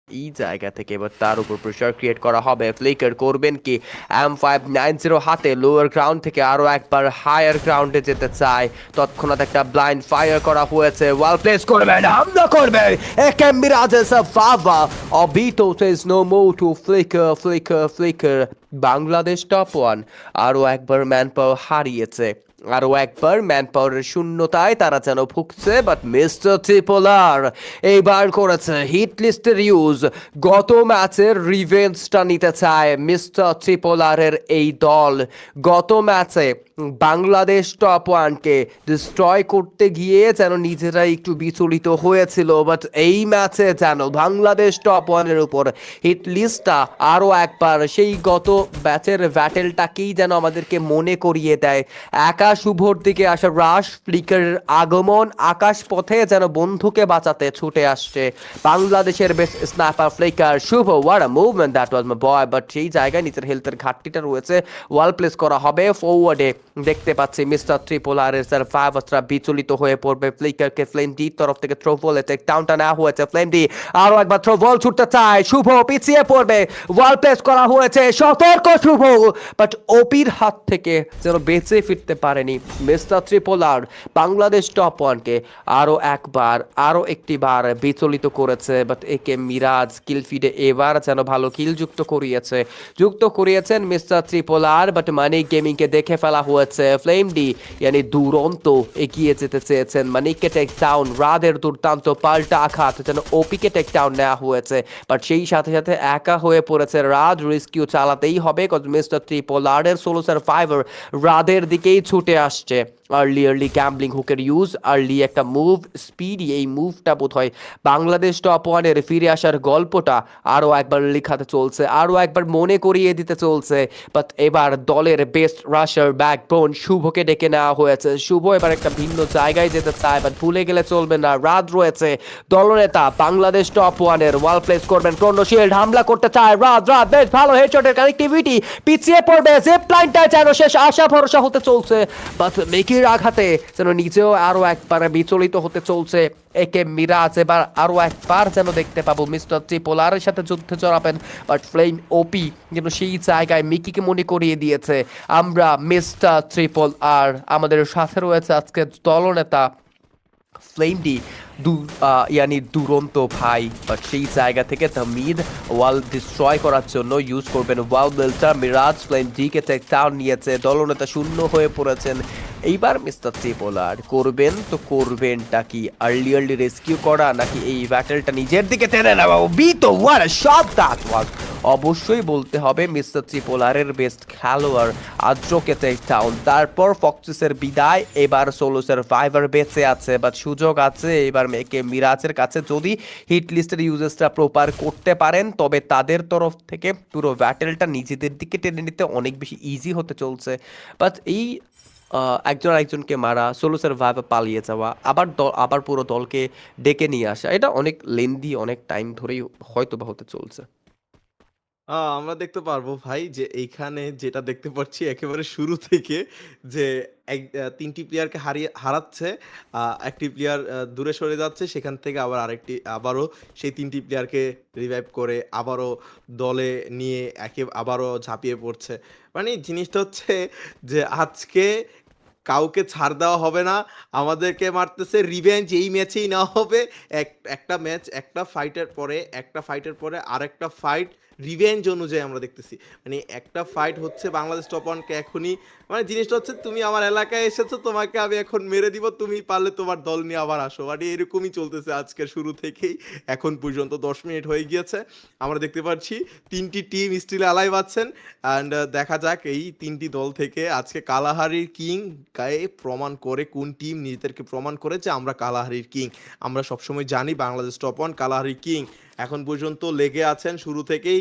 এই জায়গা থেকে এবার তার উপর প্রেশার ক্রিয়েট করা হবে। ফ্লিকার করবেন কি? M590 হাতে লোয়ার গ্রাউন্ড থেকে আরো একবার হায়ার গ্রাউন্ডে যেতে চায়। তৎক্ষণাৎ একটা ব্লাইন্ড ফায়ার করা হয়েছে। ওয়াল প্লেস করবেন, হামলা করবেন। একে মিরাজেস ফাভা অবিটো সেজ নো মোর টু ফ্লিকার। বাংলাদেশ টপ ওয়ান আরো একবার ম্যান পাওয়ার হারিয়েছে। আরো একবার ম্যান পাওয়ারের শূন্যতায় তারা যেন ভুগছে। বাট মিস্টার ট্রিপলার এইবার করেছে হিট লিস্টের ইউজ। গত ম্যাচের রিভেঞ্জটা নিতে চায় মিস্টার ট্রিপলারের এই দল। গত ম্যাচে বাংলাদেশ টপ ওয়ানকে ডিস্ট্রয় করতে গিয়ে যেন নিজেরাই একটু বিচলিত হয়েছিল। বাট এই ম্যাচে যেন বাংলাদেশ টপ ওয়ানের উপর হিট লিস্টটা আরও একবার সেই গত ব্যাচের ব্যাটেলটাকেই যেন আমাদেরকে মনে করিয়ে দেয়। একা শুভর দিকে আসা রাশ ফ্লিকারের আগমন, আকাশ পথে যেন বন্ধুকে বাঁচাতে ছুটে আসছে বাংলাদেশের best sniper Flicker Shuvo. What a movement that was my boy. But সেই জায়গায় নিজের হেলথের ঘাটতিটা রয়েছে। ওয়াল প্লেস করা হবে ফরওয়ার্ডে। দেখতে পাচ্ছি মিস্টার ট্রিপলারের স্যার ফাইভ অস্ত্রা বিচলিত হয়ে পড়বে। ফ্লিকারকে ফ্লেম ডি তরফ থেকে থ্রো বলে টেক ডাউনটা নেওয়া হয়েছে। ফ্লেম ডি আরো একবার থ্রো বল ছুটতে চায়, শুভ পিছিয়ে পড়বে। ওয়াল প্লেস করা হয়েছে, সতর্ক শুভ। বাট ওপির হাত থেকে যেন বেঁচে ফিরতে পারেনি মিস্টার ট্রিপলার। বাংলাদেশ টপ ওয়ানকে আরো একবার আরো একটি বার বিচলিত করেছে। বাট একে মিরাজ কিল ফিডে এবার যেন ভালো কিল যুক্ত করিয়েছেন মিস্টার ট্রিপলার। বাট মানিক গেমিংকে দেখে ফেলা হয়েছে। ফ্লেম ডি ইয়ানি দুরন্ত এগিয়ে যেতে চেয়েছেন, মানিককে টেক ডাউন। রাদের দুর্দান্ত পাল্টা আঘাত যেন ওপিকে টেক ডাউন নেওয়া হয়েছে। বাট সেই সাথে সাথে একা হয়ে পড়েছে রাদ। রেস্কিউ চালাতেই হবে, মিস্টার ট্রিপলারের সোলো সার্ভাইভার রাদের দিকেই ছুটে আসছে। আর্লি গ্যাম্বলিং হুকের ইউজ, আর্লি একটা মুভ, স্পিডি এই মুভটা বোধ হয় বাংলাদেশ টপ ওয়ানের ফিরে আসার গল্পটা আরও একবার লেখাতে চলছে, আরও একবার মনে করিয়ে দিতে চলছে। বাট এবার দলের বেস্ট রাশার ব্যাকবোন শুভকে ডেকে নেওয়া হয়েছে। শুভ এবার একটা ভিন্ন জায়গায় যেতে চায়, বাট ভুলে গেলে চলবে না, রাত রয়েছে দলনেতা বাংলাদেশ টপ ওয়ানের। ওয়াল প্লেস করবেন, ক্রোনো শিল্ড হামলা করতে চায় রাত বেশ ভালো হেডশটের কানেক্টিভিটি, পিছিয়ে পড়বে। জিপ লাইনটা যেন শেষ আশা ভরসা হতে চলছে। বাট মেকির আঘাতে যেন নিজেও আরো একবার বিচলিত হতে চলছে। একে মিরাজ এবার আরো একবার যেন দেখতে পাবো মিস্টার ট্রিপলারের সাথে যুদ্ধে জড়াবেন। বাট ফ্লেম ওপি যেন সেই জায়গায় মিকিকে মনে করিয়ে দিয়েছে আমরা মিস্টার ট্রিপল আর। আমাদের সাথে রয়েছে আজকে দলনেতা ফ্লেম ডি ইয়ানি দুরন্ত ভাই। বাট সেই জায়গা থেকে তামিদ ওয়াল ডিস্ট্রয় করার জন্য ইউজ করবেন ওয়াল বেলটা। Miraj Flame DK take down নিয়েছে, দলনেতা শূন্য হয়ে পড়েছেন। এইবার মিস্টার ট্রিপলার করবেন তো করবেনটা কি? আর্লি রেস্কিউ করা নাকি এই ব্যাটেলটা নিজের দিকে টেনে নেওয়া? বি তো what a shot that was. অবশ্যই বলতে হবে মিস্টার ট্রিপলারের বেস্ট খেলোয়াড় আদ্রকে টেক ডাউন। তারপর ফক্সিসের বিদায়, এবার সোলো সার্ভাইভার বেঁচে আছে। বাট সুযোগ আছে এবার মেকে মিরাজের কাছে, যদি হিট লিস্টের ইউজেসটা প্রপার করতে পারেন তবে তাদের তরফ থেকে পুরো ব্যাটেলটা নিজেদের দিকে টেনে নিতে অনেক বেশি ইজি হতে চলছে। বাট এই একজন আরেকজনকে মারা, সোলো সার্ভাইভার পালিয়ে যাওয়া, আবার পুরো দলকে ডেকে নিয়ে আসা, এটা অনেক লেন্দি, অনেক টাইম ধরেই হয়তো বা হতে চলছে। আমরা দেখতে পারবো ভাই যে এইখানে যেটা দেখতে পাচ্ছি একেবারে শুরু থেকে যে ৩ টি প্লেয়ারকে হারাচ্ছে। একটি প্লেয়ার দূরে সরে যাচ্ছে, সেখান থেকে আবারও সেই ৩ টি প্লেয়ারকে রিভাইভ করে আবারও দলে নিয়ে আবারও ঝাঁপিয়ে পড়ছে। মানে জিনিসটা হচ্ছে যে আজকে কাউকে ছাড় দেওয়া হবে না। আমাদেরকে মারতেছে, রিভেঞ্জ এই ম্যাচেই নেওয়া হবে। একটা ম্যাচ, একটা ফাইটের পরে আরেকটা ফাইট রিভেঞ্জ অনুযায়ী আমরা দেখতেছি। মানে একটা ফাইট হচ্ছে বাংলাদেশ টপ 1 কে এখনই, মানে জিনিসটা হচ্ছে তুমি আমার এলাকায় এসেছো, তোমাকে আমি এখন মেরে দিব, তুমি পারলে তোমার দল নিয়ে আবার আসো। মানে এরকমই চলতেছে আজকের শুরু থেকেই। এখন পর্যন্ত ১০ মিনিট হয়ে গিয়েছে। আমরা দেখতে পাচ্ছি ৩ টি টিম স্টিল অ্যালাইভ আছেন। অ্যান্ড দেখা যাক এই ৩ টি দল থেকে আজকে কালাহারির কিং গায়ে প্রমাণ করে, কোন টিম নিজেদেরকে প্রমাণ করে যে আমরা কালাহারির কিং। আমরা সবসময় জানি বাংলাদেশ টপ 1 কালাহারির কিং। এখন পর্যন্ত লেগে আছেন শুরু থেকেই,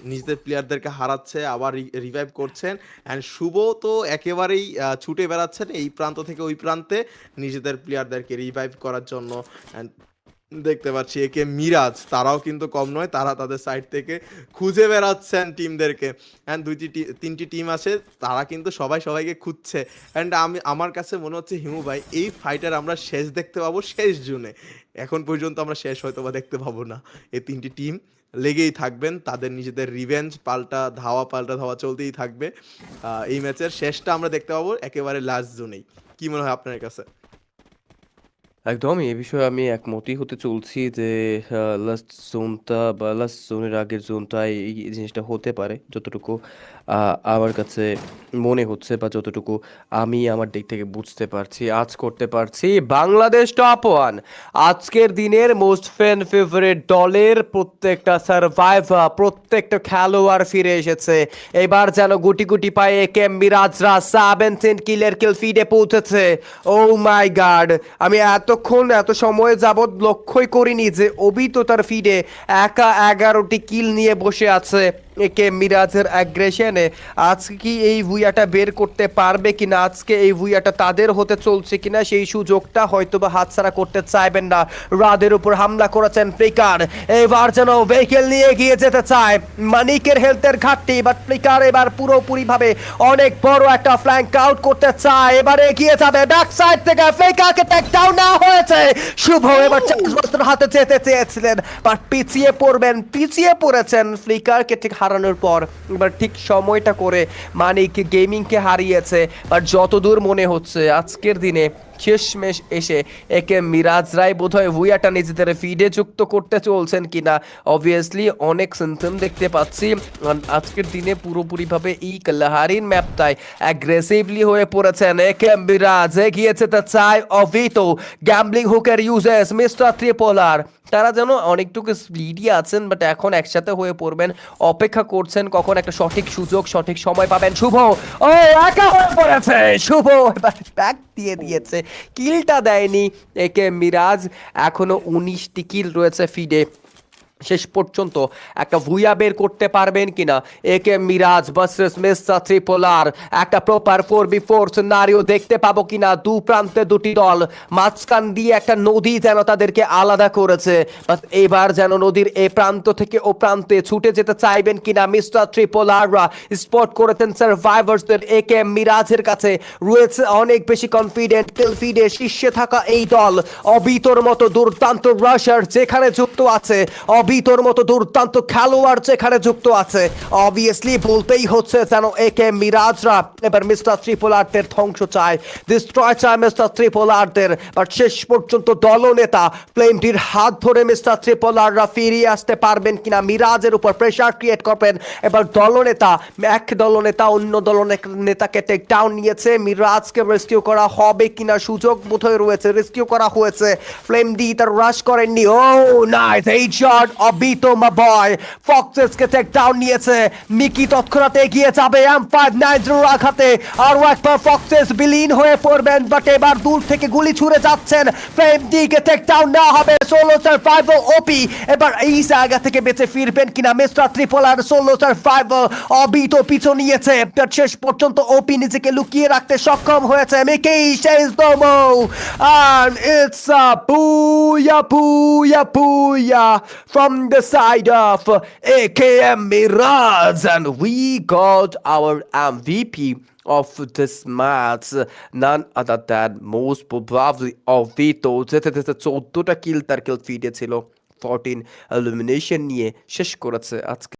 নিজেদের প্লেয়ারদেরকে হারাচ্ছে, আবার রিভাইভ করছেন। অ্যান্ড শুভ তো একেবারেই ছুটে বেড়াচ্ছেন এই প্রান্ত থেকে ওই প্রান্তে নিজেদের প্লেয়ারদেরকে রিভাইভ করার জন্য। অ্যান্ড দেখতে পাচ্ছি একে মিরাজ তারাও কিন্তু কম নয়, তারা তাদের সাইড থেকে খুঁজে বেড়াচ্ছেন টিমদেরকে। অ্যান্ড তিনটি টিম আছে, তারা কিন্তু সবাই সবাইকে খুঁজছে। অ্যান্ড আমার কাছে মনে হচ্ছে হিমু ভাই এই ফাইটার আমরা শেষ দেখতে পাবো শেষ জুনে। এখন পর্যন্ত আমরা শেষ হয়তো বা দেখতে পাবো না। এই তিনটি টিম লেগেই থাকবেন, তাদের নিজেদের রিভেঞ্জ পাল্টা ধাওয়া চলতেই থাকবে। এই ম্যাচের শেষটা আমরা দেখতে পাবো একেবারে লাস্ট জোনেই। কি মনে হয় আপনার কাছে? একদম এই বিষয়ে আমি একমতই হতে চলছি যে লাস্ট জোনটা বা লাস্ট জোনের আগের জোনটায় এই জিনিসটা হতে পারে, যতটুকু আমার কাছে মনে হচ্ছে বা যতটুকু আমি আমার দিক থেকে বুঝতে পারছি, আজ করতে পারছি। বাংলাদেশ টপ ওয়ান আজকের দিনের মোস্ট ফ্যান ফেভারিট দলের প্রত্যেকটা সার্ভাইভার, প্রত্যেকটা খেলোয়াড় ফিরে এসেছে। এবার যেন গুটি গুটি পায়ে একে মিরাজরা 17 কিলের কিল ফিডে পৌঁছেছে। ও মাই গড, আমি এত সময় যাবৎ লক্ষ্যই করিনি যে অবি তো তার ফিডে একা 11টি কিল নিয়ে বসে আছে। একে মিরাজের অ্যাগ্রেশনে আজকে কি এই ভুইয়াটা বের করতে পারবে কিনা, আজকে এই ভুইয়াটা তাদের হতে চলছে কিনা, সেই সুযোগটা হয়তো বা হাতছাড়া করতে চাইবেন না। রাদের উপর হামলা করেছেন ফ্লিকার, এবার যেন ভেহিকেল নিয়ে গিয়ে যেতে চায়। মানিকের হেলথের ঘাটতি, বাট ফ্লিকার এবার পুরোপুরি ভাবে অনেক বড় একটা ফ্ল্যাঙ্ক আউট করতে চায়, এবার এগিয়ে যাবে ব্যাক সাইড থেকে। ফ্লিকারকে টেক ডাউন না হয়েছে। শুভ এবার চার্জবাস্টার হাতে যেতে চেয়েছিলেন, বাট পিছিয়ে পড়েছেন ফ্লিকারকে ঠিক হারানোর পর। এবার ঠিক সময়টা করে মানিক গেমিংকে হারিয়েছে। বাট যতদূর মনে হচ্ছে আজকের দিনে শেষমেশ এসে একে মিরাজরাই বোধহয় ভুইয়াটা নিজেদের ফিডে যুক্ত করতে চলছেন কিনা। অবভিয়াসলি অনেক সিমটম দেখতে পাচ্ছি আজকের দিনে পুরোপুরিভাবে এই কালাহারিন ম্যাপটায় অ্যাগ্রেসিভলি হয়ে পড়েছেন একে মিরাজ। এগিয়ে যেতে চায় অভিতো, গ্যাম্বলিং হুকের ইউজেস মিস্টার ত্রিপোলার, তারা যেন অনেকটুকু স্পিডি আছেন, বাট এখন একসাথে হয়ে পড়বেন, অপেক্ষা করছেন কখন একটা সঠিক সুযোগ সঠিক সময় পাবেন। শুভ ও একা হয়ে পড়েছে, শুভ এবার ব্যাক দিয়ে দিয়েছে, কিলটা দেয়নি একে মিরাজ। এখনো 19টি কিল রয়েছে ফিডে। শেষ পর্যন্ত একটা ভুইয়া বের করতে পারবেন কিনা একে মিরাজ ভার্সেস মিস্টার ত্রিপোলার, একটা প্রপার 4v4 সিনারিও দেখতে পাবো কিনা। দু প্রান্তে দুটি দল, মাঝখান দিয়ে একটা নদী যেন তাদেরকে আলাদা করেছে। বাট এবার যেন নদীর এ প্রান্ত থেকে ও প্রান্তে ছুটে যেতে চাইবেন কিনা মিস্টার ত্রিপোলাররা। স্পট করেছেন সার্ভাইভার্সদের একে মিরাজের কাছে রয়েছে অনেক বেশি কনফিডেন্ট। কিল ফিডে শীর্ষে থাকা এই দল অবিতর মতো দুর্দান্ত রাশার যেখানে যুক্ত আছে, অবিতর মতো দুর্দান্ত খেলোয়াড় যেখানে যুক্ত আছে, অবভিয়াসলি বলতেই হচ্ছে যেন একে মিরাজরা এবার মিস্টার ত্রিপোলারদের ধ্বংস চায়, ডিস্ট্রয় চায় মিস্টার ত্রিপোলারদের। বাট শেষ পর্যন্ত দলনেতা ফ্লেমটির হাত ধরে মিস্টার ত্রিপোলাররা ফিরিয়ে আসতে পারবেন কিনা, মিরাজের উপর প্রেশার ক্রিয়েট করবেন। এবার এক দলনেতা অন্য দলনেতাকে টেক ডাউন নিয়েছে, মিরাজকে রেস্কিউ করা হবে কিনা সুযোগ বোধহয় রয়েছে, রেস্কিউ করা হয়েছে। ফ্লেম ডি তার রাশ করেননি। ও নাইস এইট শট অবিতো মা বয়, ফক্সেসকে টেক ডাউন নিয়েছে। মিকি তৎক্ষণাৎ এগিয়ে যাবে M590 আঘাতে, আরও একবার ফক্সেস বিলীন হয়ে পড়বেন। বাট এবার দূর থেকে গুলি ছুড়ে যাচ্ছেন, ফ্লেম ডি কে টেক ডাউন না হবে। সোলো সার্ভাইভার ওপি এবার এই জায়গা থেকে বেঁচে ফিরবেন কিনা মিস্টার ত্রিপোলার। সোলো সার্ভাইভার অবিতো পিছু নিয়েছে, বাট শেষ পর্যন্ত ওপি নিজেকে লুকিয়ে রাখতে সক্ষম হয়েছে। মিকি শেষ দমো, and it's a booyah from the side of AKM Mirage, and we got our MVP of this match, none other than most probably Oviedo। যেতে 14টা কিল তার কিল ফিডে ছিল, 14 এলিমিনেশন নিয়ে শেষ করেছে আজকে।